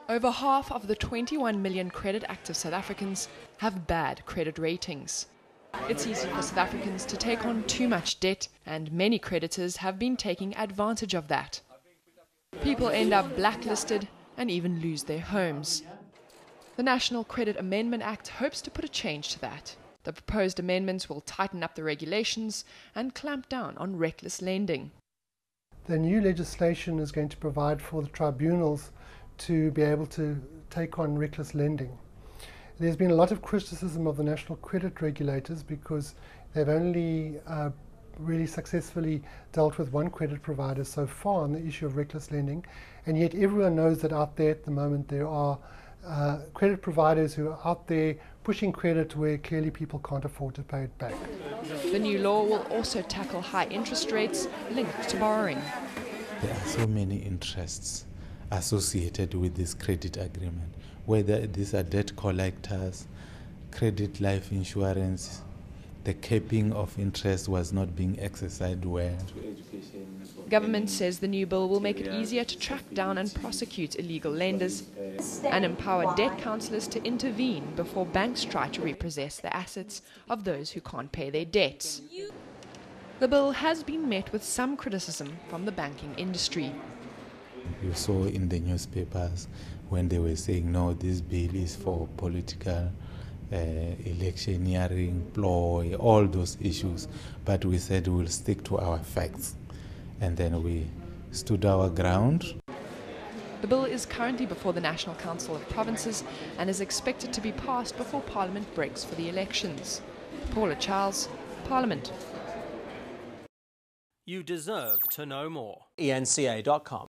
Over half of the 21 million credit-active South Africans have bad credit ratings. It's easy for South Africans to take on too much debt, and many creditors have been taking advantage of that. People end up blacklisted and even lose their homes. The National Credit Amendment Act hopes to put a change to that. The proposed amendments will tighten up the regulations and clamp down on reckless lending. The new legislation is going to provide for the tribunals to be able to take on reckless lending. There's been a lot of criticism of the national credit regulators because they've only really successfully dealt with one credit provider so far on the issue of reckless lending, and yet everyone knows that out there at the moment there are credit providers who are out there pushing credit where clearly people can't afford to pay it back. The new law will also tackle high interest rates linked to borrowing. There are so many interests associated with this credit agreement, whether these are debt collectors, credit life insurance. The capping of interest was not being exercised well. Government says the new bill will make it easier to track down and prosecute illegal lenders and empower debt counsellors to intervene before banks try to repossess the assets of those who can't pay their debts. The bill has been met with some criticism from the banking industry. You saw in the newspapers when they were saying, no, this bill is for political electioneering, ploy, all those issues. But we said we'll stick to our facts. And then we stood our ground. The bill is currently before the National Council of Provinces and is expected to be passed before Parliament breaks for the elections. Paula Charles, Parliament. You deserve to know more. eNCA.com